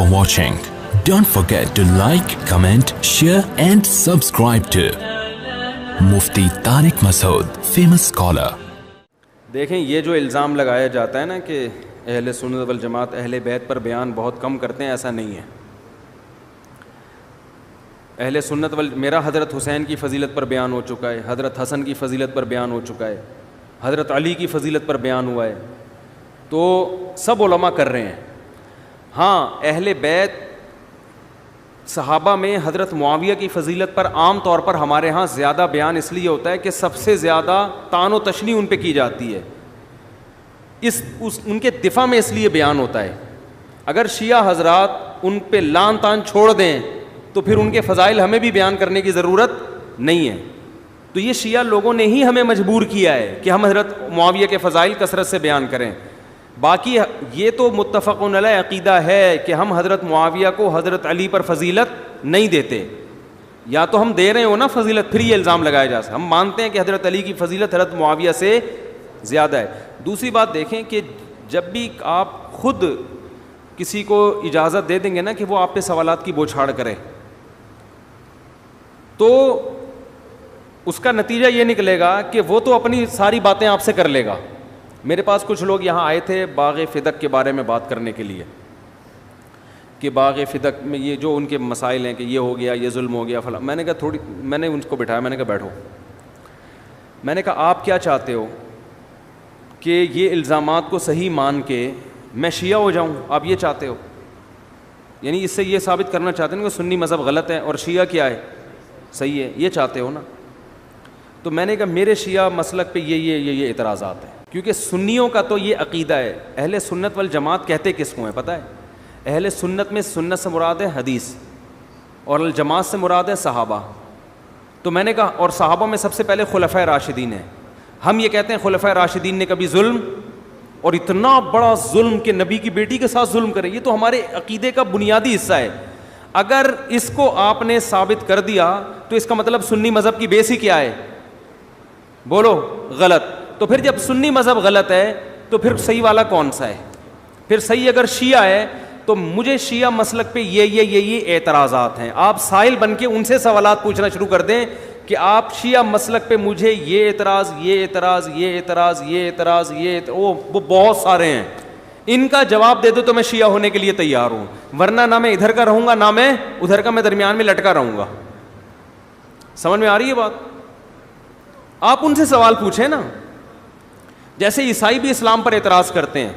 for watching. Don't forget to like, comment, share and subscribe to Mufti Tariq Masood, famous scholar. دیکھیں یہ جو الزام لگایا جاتا ہے نا کہ اہل سنت والجماعت اہل بیت پر بیان بہت کم کرتے ہیں، ایسا نہیں ہے. اہل سنت میرا حضرت حسین کی فضیلت پر بیان ہو چکا ہے، حضرت حسن کی فضیلت پر بیان ہو چکا ہے، حضرت علی کی فضیلت پر بیان ہوا ہے، تو سب علماء کر رہے ہیں. ہاں اہل بیت صحابہ میں حضرت معاویہ کی فضیلت پر عام طور پر ہمارے ہاں زیادہ بیان اس لیے ہوتا ہے کہ سب سے زیادہ طعن و تشنیع ان پہ کی جاتی ہے، ان کے دفاع میں اس لیے بیان ہوتا ہے. اگر شیعہ حضرات ان پہ لان تان چھوڑ دیں تو پھر ان کے فضائل ہمیں بھی بیان کرنے کی ضرورت نہیں ہے. تو یہ شیعہ لوگوں نے ہی ہمیں مجبور کیا ہے کہ ہم حضرت معاویہ کے فضائل کثرت سے بیان کریں. باقی یہ تو متفق علیہ عقیدہ ہے کہ ہم حضرت معاویہ کو حضرت علی پر فضیلت نہیں دیتے. یا تو ہم دے رہے ہو نا فضیلت، پھر یہ الزام لگایا جا سکتا. ہم مانتے ہیں کہ حضرت علی کی فضیلت حضرت معاویہ سے زیادہ ہے. دوسری بات دیکھیں کہ جب بھی آپ خود کسی کو اجازت دے دیں گے نا کہ وہ آپ پہ سوالات کی بوچھاڑ کرے تو اس کا نتیجہ یہ نکلے گا کہ وہ تو اپنی ساری باتیں آپ سے کر لے گا. میرے پاس کچھ لوگ یہاں آئے تھے باغ فدق کے بارے میں بات کرنے کے لیے کہ باغ فدق میں یہ جو ان کے مسائل ہیں کہ یہ ہو گیا، یہ ظلم ہو گیا فلاں. میں نے کہا میں نے ان کو بٹھایا، میں نے کہا بیٹھو. میں نے کہا آپ کیا چاہتے ہو کہ یہ الزامات کو صحیح مان کے میں شیعہ ہو جاؤں؟ آپ یہ چاہتے ہو؟ یعنی اس سے یہ ثابت کرنا چاہتے ہیں کہ سنی مذہب غلط ہے اور شیعہ کیا ہے؟ صحیح ہے. یہ چاہتے ہو نا؟ تو میں نے کہا میرے شیعہ مسلک پہ یہ اعتراضات ہیں، کیونکہ سنیوں کا تو یہ عقیدہ ہے. اہل سنت والجماعت کہتے کس کو ہیں پتہ ہے؟ اہل سنت میں سنت سے مراد ہے حدیث اور الجماعت سے مراد ہے صحابہ. تو میں نے کہا اور صحابہ میں سب سے پہلے خلفائے راشدین ہیں. ہم یہ کہتے ہیں خلفائے راشدین نے کبھی ظلم اور اتنا بڑا ظلم کہ نبی کی بیٹی کے ساتھ ظلم کرے، یہ تو ہمارے عقیدے کا بنیادی حصہ ہے. اگر اس کو آپ نے ثابت کر دیا تو اس کا مطلب سنی مذہب کی بیس ہی کیا ہے؟ بولو غلط. تو پھر جب سنی مذہب غلط ہے تو پھر صحیح والا کون سا ہے؟ پھر صحیح اگر شیعہ ہے تو مجھے شیعہ مسلک پہ یہ اعتراضات ہیں. آپ سائل بن کے ان سے سوالات پوچھنا شروع کر دیں کہ آپ شیعہ مسلک پہ مجھے یہ اعتراض وہ بہت سارے ہیں، ان کا جواب دے دو تو میں شیعہ ہونے کے لیے تیار ہوں، ورنہ نہ میں ادھر کا رہوں گا نہ میں ادھر کا، میں درمیان میں لٹکا رہوں گا. سمجھ میں آ رہی ہے بات؟ آپ ان سے سوال پوچھیں نا. جیسے عیسائی بھی اسلام پر اعتراض کرتے ہیں،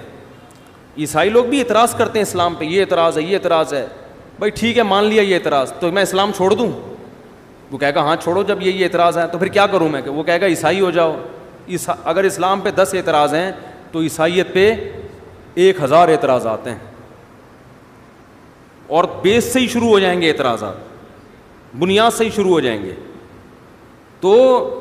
عیسائی لوگ بھی اعتراض کرتے ہیں اسلام پہ، یہ اعتراض ہے. بھائی ٹھیک ہے مان لیا یہ اعتراض، تو میں اسلام چھوڑ دوں؟ وہ کہے گا ہاں چھوڑو. جب یہ اعتراض ہے تو پھر کیا کروں میں؟ کہ وہ کہے گا عیسائی ہو جاؤ. اگر اسلام پہ 10 اعتراض ہیں تو عیسائیت پہ 1000 اعتراضات ہیں، اور بیس سے ہی شروع ہو جائیں گے اعتراضات، بنیاد سے ہی شروع ہو جائیں گے. تو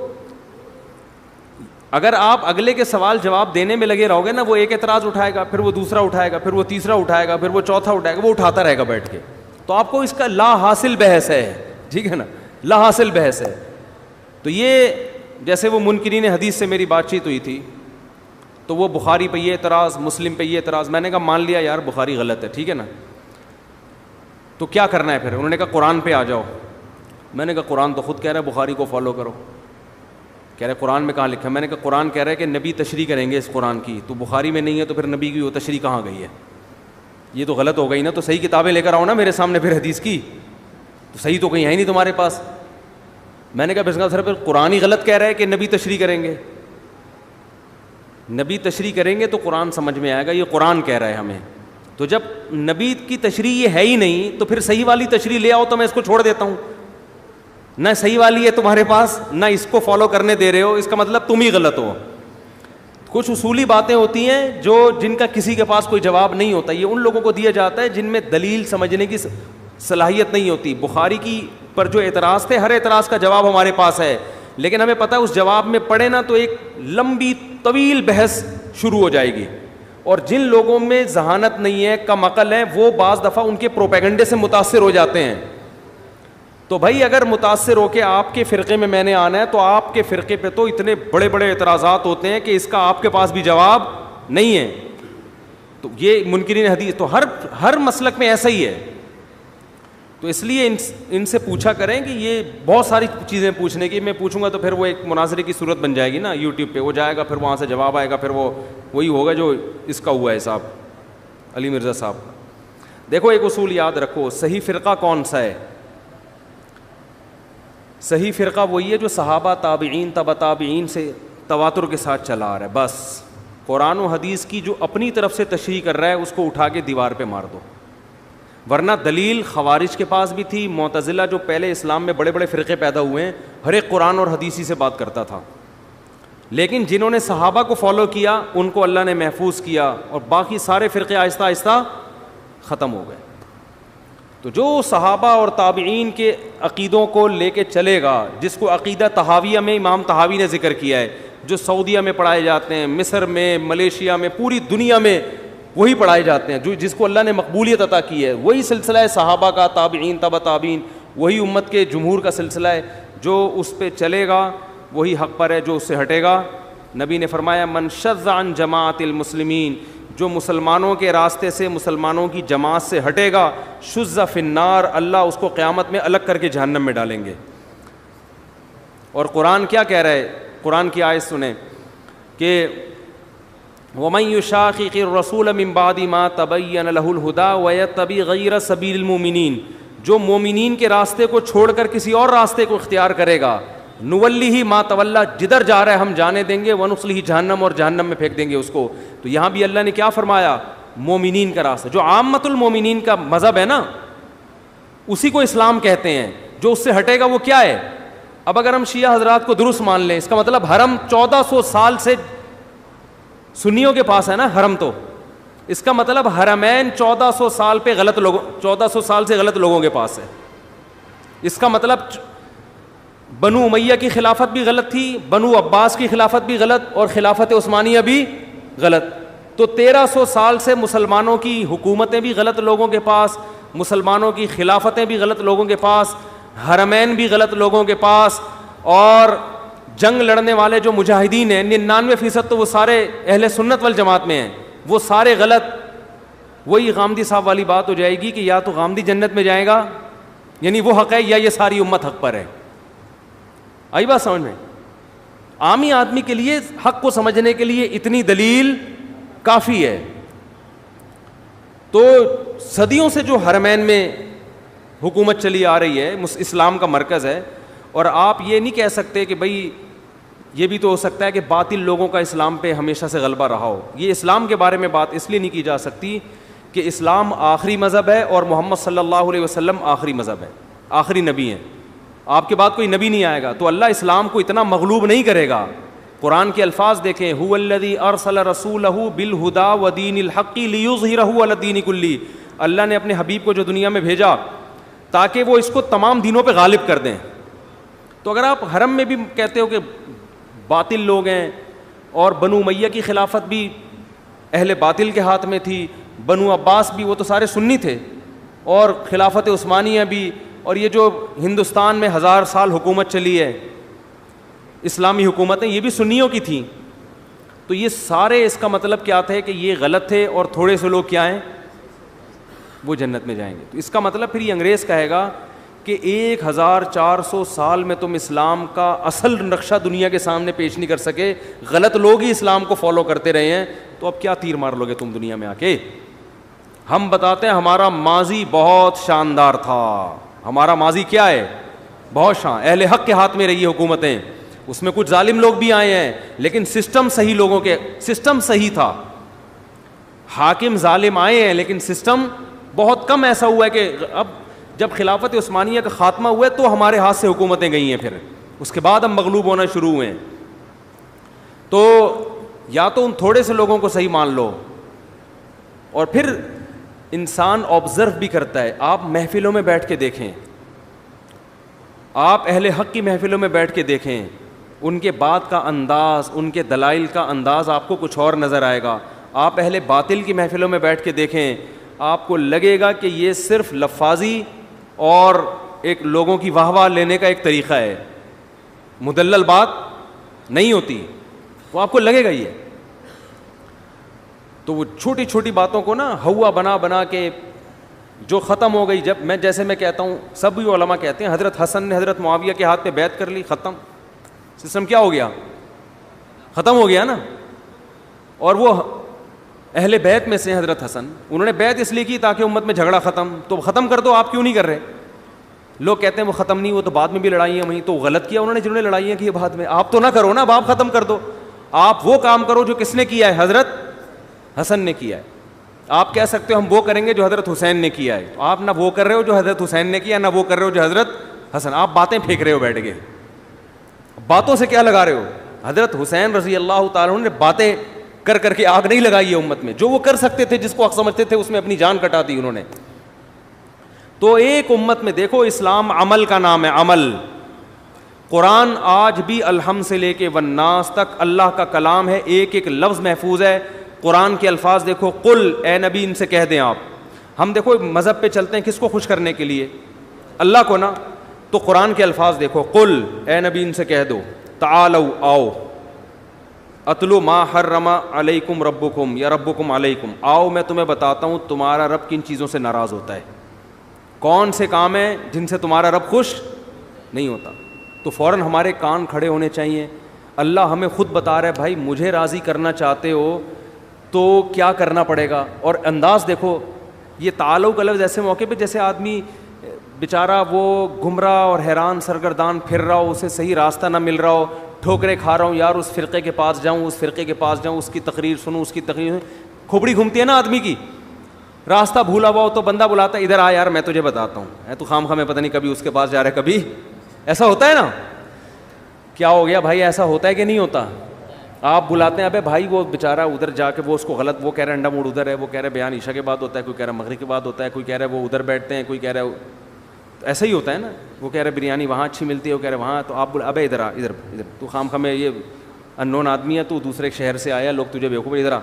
اگر آپ اگلے کے سوال جواب دینے میں لگے رہو گے نا، وہ ایک اعتراض اٹھائے گا، پھر وہ دوسرا اٹھائے گا، پھر وہ تیسرا اٹھائے گا، پھر وہ چوتھا اٹھائے گا، وہ اٹھاتا رہے گا بیٹھ کے. تو آپ کو اس کا لا حاصل بحث ہے، ٹھیک ہے نا، لا حاصل بحث ہے. تو یہ جیسے وہ منکرین حدیث سے میری بات چیت ہوئی تھی تو وہ بخاری پہ یہ اعتراض، مسلم پہ یہ اعتراض. میں نے کہا مان لیا یار بخاری غلط ہے، ٹھیک ہے نا، تو کیا کرنا ہے پھر؟ انہوں نے کہا قرآن پہ آ جاؤ. میں نے کہا قرآن تو خود کہہ رہا ہے بخاری کو فالو کرو. کہہ رہے قرآن میں کہاں لکھا ہے؟ میں نے کہا قرآن کہہ رہا ہے کہ نبی تشریح کریں گے اس قرآن کی، تو بخاری میں نہیں ہے تو پھر نبی کی وہ تشریح کہاں گئی ہے؟ یہ تو غلط ہو گئی نا. تو صحیح کتابیں لے کر آؤ نا میرے سامنے پھر حدیث کی. تو صحیح تو کہیں ہے نہیں تمہارے پاس. میں نے کہا بس سر پھر قرآن ہی غلط کہہ رہا ہے کہ نبی تشریح کریں گے. نبی تشریح کریں گے تو قرآن سمجھ میں آئے گا، یہ قرآن کہہ رہا ہے ہمیں. تو جب نبی کی تشریح یہ ہے ہی نہیں تو پھر صحیح والی تشریح لے آؤ تو میں اس کو چھوڑ دیتا ہوں. نہ صحیح والی ہے تمہارے پاس، نہ اس کو فالو کرنے دے رہے ہو، اس کا مطلب تم ہی غلط ہو. کچھ اصولی باتیں ہوتی ہیں جن کا کسی کے پاس کوئی جواب نہیں ہوتا، یہ ان لوگوں کو دیا جاتا ہے جن میں دلیل سمجھنے کی صلاحیت نہیں ہوتی. بخاری کی پر جو اعتراض تھے، ہر اعتراض کا جواب ہمارے پاس ہے، لیکن ہمیں پتہ ہے اس جواب میں پڑھے نا تو ایک لمبی طویل بحث شروع ہو جائے گی. اور جن لوگوں میں ذہانت نہیں ہے، کم عقل ہیں، وہ بعض دفعہ ان کے پروپیگنڈے سے متاثر ہو جاتے ہیں. تو بھائی اگر متاثر ہو کے آپ کے فرقے میں نے آنا ہے تو آپ کے فرقے پہ تو اتنے بڑے بڑے اعتراضات ہوتے ہیں کہ اس کا آپ کے پاس بھی جواب نہیں ہے. تو یہ منکرین حدیث تو ہر مسلک میں ایسا ہی ہے. تو اس لیے ان سے پوچھا کریں کہ یہ بہت ساری چیزیں پوچھنے کی, میں پوچھوں گا تو پھر وہ ایک مناظرے کی صورت بن جائے گی نا یوٹیوب پہ, وہ جائے گا پھر وہاں سے جواب آئے گا, پھر وہ وہی ہوگا جو اس کا ہوا ہے صاحب علی مرزا صاحب کا. دیکھو ایک اصول یاد رکھو, صحیح فرقہ کون سا ہے؟ صحیح فرقہ وہی ہے جو صحابہ تابعین تبع تابعین سے تواتر کے ساتھ چلا آ رہا ہے. بس قرآن و حدیث کی جو اپنی طرف سے تشریح کر رہا ہے اس کو اٹھا کے دیوار پہ مار دو. ورنہ دلیل خوارج کے پاس بھی تھی, معتزلہ جو پہلے اسلام میں بڑے بڑے فرقے پیدا ہوئے ہیں, ہر ایک قرآن اور حدیثی سے بات کرتا تھا, لیکن جنہوں نے صحابہ کو فالو کیا ان کو اللہ نے محفوظ کیا, اور باقی سارے فرقے آہستہ آہستہ ختم ہو گئے. تو جو صحابہ اور تابعین کے عقیدوں کو لے کے چلے گا, جس کو عقیدہ طحاویہ میں امام طحاوی نے ذکر کیا ہے, جو سعودیہ میں پڑھائے جاتے ہیں, مصر میں, ملیشیا میں, پوری دنیا میں وہی پڑھائے جاتے ہیں, جو جس کو اللہ نے مقبولیت عطا کی ہے, وہی سلسلہ ہے صحابہ کا, تابعین تبع تابعین, وہی امت کے جمہور کا سلسلہ ہے. جو اس پہ چلے گا وہی حق پر ہے, جو اس سے ہٹے گا, نبی نے فرمایا من شذ عن جماعت المسلمین, جو مسلمانوں کے راستے سے, مسلمانوں کی جماعت سے ہٹے گا, شذ فی النار, اللہ اس کو قیامت میں الگ کر کے جہنم میں ڈالیں گے. اور قرآن کیا کہہ رہا ہے؟ قرآن کی آیت سنیں کہ وَمَن يُشَاقِقِ الرَّسُولَ مِن بَعْدِ مَا تَبَيَّنَ لَهُ الْهُدَىٰ وَيَتَّبِعْ غَيْرَ سَبِيلِ الْمُؤْمِنِينَ, جو مومنین کے راستے کو چھوڑ کر کسی اور راستے کو اختیار کرے گا, نُوَلِّهِ مَا تَوَلَّىٰ, جدھر جا رہا ہے ہم جانے دیں گے, وَنُصْلِهِ جہنم, اور جہنم میں پھینک دیں گے اس کو. تو یہاں بھی اللہ نے کیا فرمایا؟ مومنین کا راستہ, جو عامت المومنین کا مذہب ہے نا, اسی کو اسلام کہتے ہیں. جو اس سے ہٹے گا وہ کیا ہے؟ اب اگر ہم شیعہ حضرات کو درست مان لیں, اس کا مطلب حرم 1400 سال سے سنیوں کے پاس ہے نا حرم, تو اس کا مطلب حرمین 1400 سال پہ 1400 سال سے غلط لوگوں کے پاس ہے. اس کا مطلب بنو امیہ کی خلافت بھی غلط تھی, بنو عباس کی خلافت بھی غلط, اور خلافت عثمانیہ بھی غلط. تو 1300 سال سے مسلمانوں کی حکومتیں بھی غلط لوگوں کے پاس, مسلمانوں کی خلافتیں بھی غلط لوگوں کے پاس, حرمین بھی غلط لوگوں کے پاس, اور جنگ لڑنے والے جو مجاہدین ہیں 99% تو وہ سارے اہل سنت والجماعت میں ہیں, وہ سارے غلط. وہی غامدی صاحب والی بات ہو جائے گی کہ یا تو غامدی جنت میں جائے گا, یعنی وہ حق ہے, یا یہ ساری امت حق پر ہے. آئی بات سمجھ میں؟ عامی آدمی کے لیے حق کو سمجھنے کے لیے اتنی دلیل کافی ہے. تو صدیوں سے جو حرمین میں حکومت چلی آ رہی ہے, اسلام کا مرکز ہے, اور آپ یہ نہیں کہہ سکتے کہ بھئی یہ بھی تو ہو سکتا ہے کہ باطل لوگوں کا اسلام پہ ہمیشہ سے غلبہ رہا ہو. یہ اسلام کے بارے میں بات اس لیے نہیں کی جا سکتی کہ اسلام آخری مذہب ہے اور محمد صلی اللہ علیہ وسلم آخری مذہب ہے, آخری نبی ہیں. آپ کے بعد کوئی نبی نہیں آئے گا, تو اللہ اسلام کو اتنا مغلوب نہیں کرے گا. قرآن کے الفاظ دیکھیں, هو الذی ارسل رسولہ بالہدی ودین الحق لیظہرہ علی الدین کلہ, اللہ نے اپنے حبیب کو جو دنیا میں بھیجا تاکہ وہ اس کو تمام دینوں پہ غالب کر دیں. تو اگر آپ حرم میں بھی کہتے ہو کہ باطل لوگ ہیں, اور بنو امیہ کی خلافت بھی اہل باطل کے ہاتھ میں تھی, بنو عباس بھی, وہ تو سارے سنی تھے, اور خلافت عثمانیہ بھی, اور یہ جو ہندوستان میں 1000 سال حکومت چلی ہے اسلامی حکومتیں, یہ بھی سنیوں کی تھیں. تو یہ سارے, اس کا مطلب کیا تھا کہ یہ غلط تھے, اور تھوڑے سے لوگ کیا ہیں, وہ جنت میں جائیں گے. تو اس کا مطلب پھر یہ انگریز کہے گا کہ 1400 سال میں تم اسلام کا اصل نقشہ دنیا کے سامنے پیش نہیں کر سکے, غلط لوگ ہی اسلام کو فالو کرتے رہے ہیں, تو اب کیا تیر مار لو گے تم دنیا میں آ کے؟ ہم بتاتے ہیں ہمارا ماضی بہت شاندار تھا. ہمارا ماضی کیا ہے؟ بہت اہل حق کے ہاتھ میں رہی حکومتیں, اس میں کچھ ظالم لوگ بھی آئے ہیں, لیکن سسٹم صحیح لوگوں کے, سسٹم صحیح تھا. حاکم ظالم آئے ہیں, لیکن سسٹم بہت کم ایسا ہوا ہے کہ اب جب خلافت عثمانیہ کا خاتمہ ہوا ہے تو ہمارے ہاتھ سے حکومتیں گئی ہیں, پھر اس کے بعد ہم مغلوب ہونا شروع ہوئے ہیں. تو یا تو ان تھوڑے سے لوگوں کو صحیح مان لو, اور پھر انسان آبزرو بھی کرتا ہے. آپ محفلوں میں بیٹھ کے دیکھیں, آپ اہل حق کی محفلوں میں بیٹھ کے دیکھیں, ان کے بات کا انداز, ان کے دلائل کا انداز آپ کو کچھ اور نظر آئے گا. آپ اہل باطل کی محفلوں میں بیٹھ کے دیکھیں, آپ کو لگے گا کہ یہ صرف لفاظی اور ایک لوگوں کی واہ واہ لینے کا ایک طریقہ ہے, مدلل بات نہیں ہوتی, وہ آپ کو لگے گا یہ. تو وہ چھوٹی چھوٹی باتوں کو نا ہوا بنا بنا کے جو ختم ہو گئی. جب میں جیسے میں کہتا ہوں, سب علماء کہتے ہیں حضرت حسن نے حضرت معاویہ کے ہاتھ پہ بیعت کر لی, ختم, سسٹم کیا ہو گیا, ختم ہو گیا نا. اور وہ اہل بیت میں سے حضرت حسن, انہوں نے بیعت اس لیے کی تاکہ امت میں جھگڑا ختم, تو ختم کر دو, آپ کیوں نہیں کر رہے؟ لوگ کہتے ہیں وہ ختم نہیں, وہ تو بعد میں بھی لڑائیاں وہیں, تو غلط کیا انہوں نے جنہوں نے لڑائیاں کی بعد میں. آپ تو نہ کرو نا, اب آپ ختم کر دو. آپ وہ کام کرو جو کس نے کیا ہے, حضرت حسن نے کیا ہے. آپ کہہ سکتے ہو ہم وہ کریں گے جو حضرت حسین نے کیا ہے, آپ نہ وہ کر رہے ہو جو حضرت حسین نے کیا, نہ وہ کر رہے ہو جو حضرت حسن. آپ باتیں پھینک رہے ہو بیٹھ کے, باتوں سے کیا لگا رہے ہو؟ حضرت حسین رضی اللہ تعالیٰ عنہ نے باتیں کر کر کے آگ نہیں لگائی ہے امت میں, جو وہ کر سکتے تھے, جس کو حق سمجھتے تھے, اس میں اپنی جان کٹا دی انہوں نے. تو ایک امت میں دیکھو, اسلام عمل کا نام ہے, عمل. قرآن آج بھی الحمد سے لے کے والناس تک اللہ کا کلام ہے, ایک ایک لفظ محفوظ ہے. قرآن کے الفاظ دیکھو, قل, اے نبی ان سے کہہ دیں آپ. ہم دیکھو مذہب پہ چلتے ہیں کس کو خوش کرنے کے لیے, اللہ کو نا. تو قرآن کے الفاظ دیکھو, قل, اے نبی ان سے کہہ دو, تعالوا, آؤ, اتلو ما حرم علیکم ربکم یا ربکم علیکم, آؤ میں تمہیں بتاتا ہوں تمہارا رب کن چیزوں سے ناراض ہوتا ہے, کون سے کام ہیں جن سے تمہارا رب خوش نہیں ہوتا. تو فوراً ہمارے کان کھڑے ہونے چاہیے. اللہ ہمیں خود بتا رہا ہے, بھائی مجھے راضی کرنا چاہتے ہو تو کیا کرنا پڑے گا. اور انداز دیکھو, یہ تعالو کا لفظ ایسے موقع پہ جیسے آدمی بیچارہ وہ گمراہ اور حیران سرگردان پھر رہا ہو, اسے صحیح راستہ نہ مل رہا ہو, ٹھوکریں کھا رہا ہوں, یار اس فرقے کے پاس جاؤں, اس فرقے کے پاس جاؤں, اس کی تقریر سنوں, اس کی تقریر, کھوپڑی گھومتی ہے نا آدمی کی. راستہ بھولا ہوا ہو تو بندہ بلاتا ہے, ادھر آ یار میں تجھے بتاتا ہوں, تو خام خامے پتہ نہیں کبھی اس کے پاس جا رہا ہے, کبھی ایسا ہوتا ہے نا. کیا ہو گیا بھائی, ایسا ہوتا ہے کہ نہیں ہوتا؟ آپ بلاتے ہیں, ابے بھائی وہ بیچارہ ادھر جا کے وہ اس کو غلط, وہ کہہ رہا ہے انڈا موڑ ادھر ہے, وہ کہہ رہا ہے بیان عشاء کے بعد ہوتا ہے, کوئی کہہ رہا ہے مغرب کے بعد ہوتا ہے, کوئی کہہ رہا ہے وہ ادھر بیٹھتے ہیں, کوئی کہہ رہا ہے ایسا ہی ہوتا ہے نا, وہ کہہ رہا ہے بریانی وہاں اچھی ملتی ہے, وہ کہہ رہا ہے وہاں, تو آپ بولا ابے ادھر آ, ادھر ادھر, تو خام خامے یہ ان نون آدمی ہے, تو دوسرے شہر سے آیا, لوگ تجھے بیوقوف, ادھر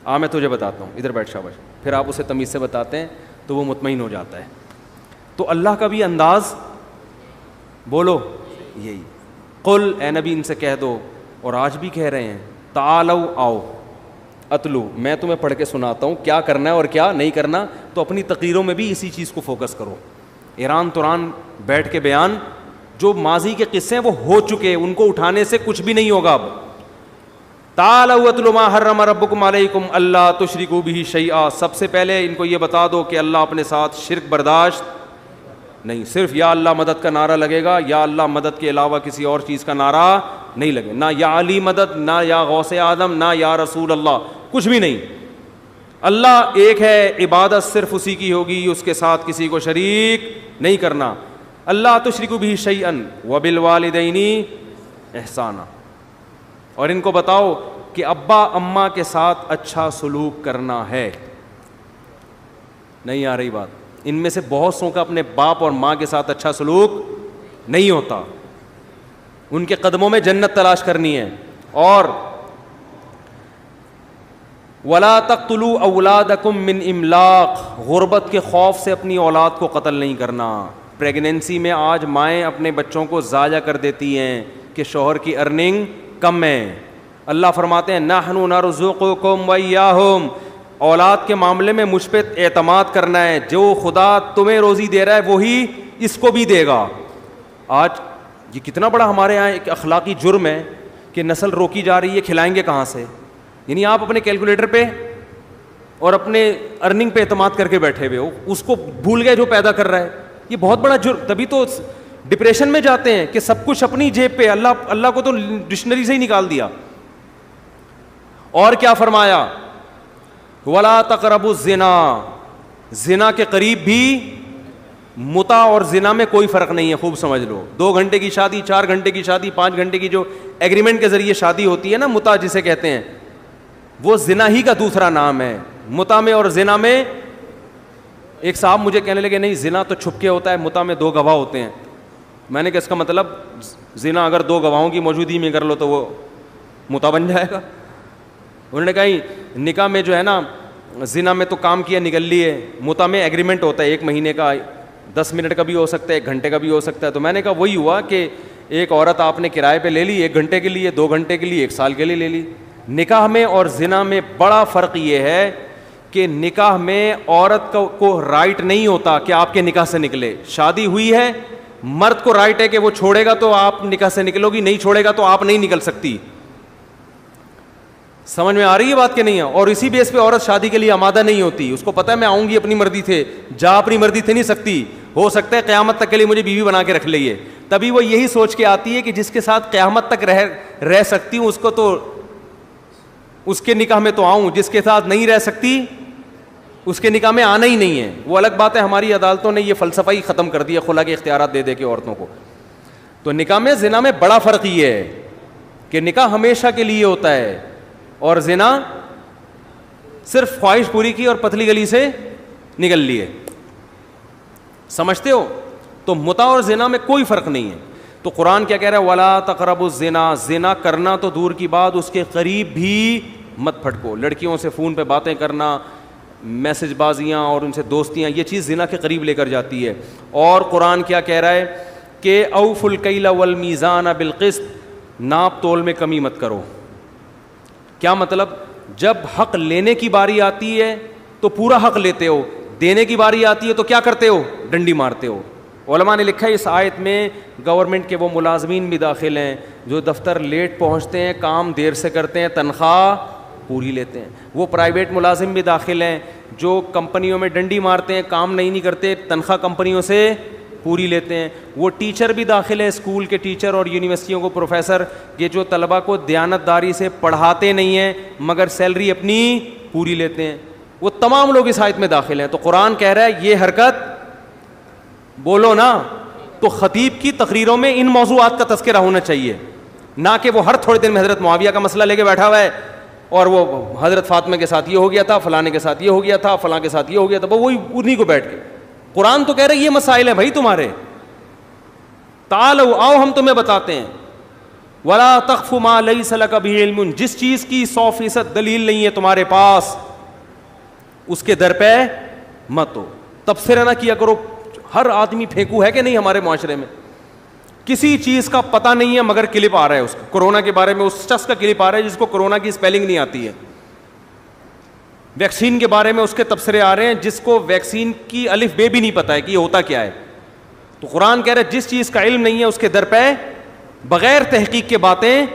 آ میں تجھے بتاتا ہوں, ادھر بیٹھ شاباش. پھر آپ اسے تمیز سے بتاتے ہیں تو وہ مطمئن ہو جاتا ہے. تو اللہ کا بھی انداز بولو یہی, قل, اے نبی ان سے کہہ دو, اور آج بھی کہہ رہے ہیں, تعالو, آؤ, اتلو, میں تمہیں پڑھ کے سناتا ہوں کیا کرنا ہے اور کیا نہیں کرنا. تو اپنی تقریروں میں بھی اسی چیز کو فوکس کرو. ایران توران بیٹھ کے بیان, جو ماضی کے قصے ہیں وہ ہو چکے, ان کو اٹھانے سے کچھ بھی نہیں ہوگا. اب تعالوا اتلوا ما حرم ربکم علیکم اللہ تشرکوا بہ شیئا, سب سے پہلے ان کو یہ بتا دو کہ اللہ اپنے ساتھ شرک برداشت نہیں. صرف یا اللہ مدد کا نعرہ لگے گا, یا اللہ مدد کے علاوہ کسی اور چیز کا نعرہ نہیں لگے, نہ یا علی مدد, نہ یا غوث اعظم, نہ یا رسول اللہ, کچھ بھی نہیں. اللہ ایک ہے, عبادت صرف اسی کی ہوگی, اس کے ساتھ کسی کو شریک نہیں کرنا. اللہ تشرکوا بہ شیئا وبالوالدین احسانا, اور ان کو بتاؤ کہ ابا اماں کے ساتھ اچھا سلوک کرنا ہے. نہیں آ رہی بات؟ ان میں سے بہت سو کا اپنے باپ اور ماں کے ساتھ اچھا سلوک نہیں ہوتا, ان کے قدموں میں جنت تلاش کرنی ہے. اور ولا تقتلوا اولادکم من املاق, غربت کے خوف سے اپنی اولاد کو قتل نہیں کرنا. پریگنینسی میں آج مائیں اپنے بچوں کو ضائع کر دیتی ہیں کہ شوہر کی ارننگ کم ہے. اللہ فرماتے ہیں نحن نرزقکم وایاہم, اولاد کے معاملے میں مجھ پہ اعتماد کرنا ہے, جو خدا تمہیں روزی دے رہا ہے وہی اس کو بھی دے گا. آج یہ کتنا بڑا ہمارے یہاں ایک اخلاقی جرم ہے کہ نسل روکی جا رہی ہے, کھلائیں گے کہاں سے. یعنی آپ اپنے کیلکولیٹر پہ اور اپنے ارننگ پہ اعتماد کر کے بیٹھے ہوئے ہو, اس کو بھول گئے جو پیدا کر رہا ہے. یہ بہت بڑا جرم, تبھی تو ڈپریشن میں جاتے ہیں کہ سب کچھ اپنی جیب پہ. اللہ کو تو ڈکشنری سے ہی نکال دیا. اور کیا فرمایا, ولا تقربوا الزنا, زنا کے قریب بھی, متا اور زنا میں کوئی فرق نہیں ہے, خوب سمجھ لو. 2 گھنٹے کی شادی, 4 گھنٹے کی شادی, 5 گھنٹے کی جو ایگریمنٹ کے ذریعے شادی ہوتی ہے نا, متا جسے کہتے ہیں, وہ زنا ہی کا دوسرا نام ہے. متا میں اور زنا میں, ایک صاحب مجھے کہنے لگے نہیں زنا تو چھپ کے ہوتا ہے, متا میں 2 گواہ ہوتے ہیں. میں نے کہا اس کا مطلب زنا اگر 2 گواہوں کی موجودگی میں کر لو تو وہ متا بن جائے گا. انہوں نے کہا نکاح میں جو ہے نا, زنا میں تو کام کیا نکل لیے, متا میں ایگریمنٹ ہوتا ہے 1 مہینے کا, 10 منٹ کا بھی ہو سکتا ہے, 1 گھنٹے کا بھی ہو سکتا ہے. تو میں نے کہا وہی ہوا کہ ایک عورت آپ نے کرائے پہ لے لی 1 گھنٹے کے لیے, 2 گھنٹے کے لیے, 1 سال کے لیے لے لی. نکاح میں اور زنا میں بڑا فرق یہ ہے کہ نکاح میں عورت کو رائٹ نہیں ہوتا کہ آپ کے نکاح سے نکلے. شادی ہوئی ہے, مرد کو رائٹ ہے کہ وہ چھوڑے گا تو آپ نکاح سے نکلو گی, نہیں چھوڑے گا تو آپ نہیں نکل سکتی. سمجھ میں آ رہی ہے بات کہ نہیں ہے؟ اور اسی بیس پہ عورت شادی کے لیے آمادہ نہیں ہوتی. اس کو پتہ ہے میں آؤں گی اپنی مرضی سے, جا اپنی مرضی سے نہیں سکتی, ہو سکتا ہے قیامت تک کے لیے مجھے بیوی بنا کے رکھ لئے. تبھی وہ یہی سوچ کے آتی ہے کہ جس کے ساتھ قیامت تک رہ سکتی ہوں اس کو تو اس کے نکاح میں تو آؤں, جس کے ساتھ نہیں رہ سکتی اس کے نکاح میں آنا ہی نہیں ہے. وہ الگ بات ہے, ہماری عدالتوں نے یہ فلسفہ ہی ختم کر دیا خلا کے اختیارات دے دے کے عورتوں کو. تو نکاح میں زنا میں بڑا فرق یہ ہے کہ نکاح ہمیشہ کے لیے ہوتا ہے اور زنا صرف خواہش پوری کی اور پتلی گلی سے نکل لیے. سمجھتے ہو؟ تو متع اور زنا میں کوئی فرق نہیں ہے. تو قرآن کیا کہہ رہا ہے؟ ولا تقربوا الزنا. زنا کرنا تو دور کی بات, اس کے قریب بھی مت پھٹکو. لڑکیوں سے فون پہ باتیں کرنا, میسج بازیاں اور ان سے دوستیاں, یہ چیز زنا کے قریب لے کر جاتی ہے. اور قرآن کیا کہہ رہا ہے کہ اوفوا الکیل والمیزان بالقسط. ناپ تول میں کمی مت کرو. کیا مطلب؟ جب حق لینے کی باری آتی ہے تو پورا حق لیتے ہو, دینے کی باری آتی ہے تو کیا کرتے ہو؟ ڈنڈی مارتے ہو. علماء نے لکھا ہے اس آیت میں گورنمنٹ کے وہ ملازمین بھی داخل ہیں جو دفتر لیٹ پہنچتے ہیں, کام دیر سے کرتے ہیں, تنخواہ پوری لیتے ہیں. وہ پرائیویٹ ملازم بھی داخل ہیں جو کمپنیوں میں ڈنڈی مارتے ہیں, کام نہیں کرتے, تنخواہ کمپنیوں سے پوری لیتے ہیں. وہ ٹیچر بھی داخل ہے, اسکول کے ٹیچر اور یونیورسٹیوں کو پروفیسر, یہ جو طلباء کو دیانت داری سے پڑھاتے نہیں ہیں مگر سیلری اپنی پوری لیتے ہیں. وہ تمام لوگ اس آیت میں داخل ہیں. تو قرآن کہہ رہا ہے یہ حرکت بولو نا. تو خطیب کی تقریروں میں ان موضوعات کا تذکرہ ہونا چاہیے, نہ کہ وہ ہر تھوڑے دن میں حضرت معاویہ کا مسئلہ لے کے بیٹھا ہوا ہے اور وہ حضرت فاطمہ کے ساتھ یہ ہو گیا تھا, فلاں کے ساتھ یہ ہو گیا تھا, فلاں کے ساتھ یہ ہو گیا تھا, وہی انہیں کو بیٹھ کے. قرآن تو کہہ رہے یہ مسائل ہیں بھائی تمہارے, تعالوا آؤ ہم تمہیں بتاتے ہیں. ولا تخف ما لیس لک بہ علم. جس چیز کی 100% دلیل نہیں ہے تمہارے پاس اس کے در پہ مت ہو. تبصرہ نہ کیا کرو. ہر آدمی پھینکو ہے کہ نہیں ہمارے معاشرے میں؟ کسی چیز کا پتہ نہیں ہے مگر کلپ آ رہا ہے اس کا. کورونا کے بارے میں اس شخص کا کلپ آ رہا ہے جس کو کورونا کی اسپیلنگ نہیں آتی ہے. ویکسین کے بارے میں اس کے تبصرے آ رہے ہیں جس کو ویکسین کی الف بے بھی نہیں پتہ ہے کہ یہ ہوتا کیا ہے. تو قرآن کہہ رہا ہے جس چیز کا علم نہیں ہے اس کے در پہ بغیر تحقیق کے باتیں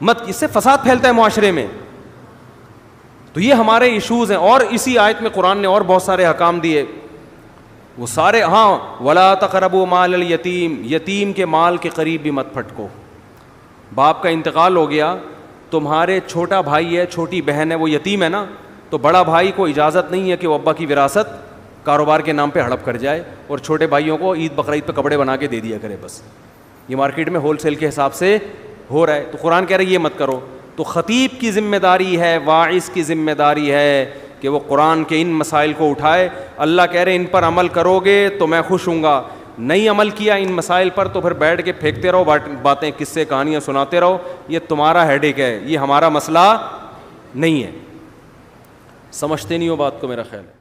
مت. اس سے فساد پھیلتا ہے معاشرے میں. تو یہ ہمارے ایشوز ہیں. اور اسی آیت میں قرآن نے اور بہت سارے احکام دیے, وہ سارے ہاں ولا تقربوا مال الیتیم. یتیم کے مال کے قریب بھی مت پھٹکو. باپ کا انتقال ہو گیا, تمہارے چھوٹا بھائی ہے, چھوٹی بہن ہے, وہ یتیم ہے نا, تو بڑا بھائی کو اجازت نہیں ہے کہ وہ ابا کی وراثت کاروبار کے نام پہ ہڑپ کر جائے اور چھوٹے بھائیوں کو عید بقرعید پہ کپڑے بنا کے دے دیا کرے. بس یہ مارکیٹ میں ہول سیل کے حساب سے ہو رہا ہے. تو قرآن کہہ رہا ہے یہ مت کرو. تو خطیب کی ذمہ داری ہے, واعظ کی ذمہ داری ہے کہ وہ قرآن کے ان مسائل کو اٹھائے. اللہ کہہ رہے ان پر عمل کرو گے تو میں خوش ہوں گا, نہیں عمل کیا ان مسائل پر تو پھر بیٹھ کے پھینکتے رہو باتیں, قصے کہانیاں سناتے رہو. یہ تمہارا ہیڈ ایک ہے, یہ ہمارا مسئلہ نہیں ہے. سمجھتے نہیں ہو بات کو میرا خیال ہے.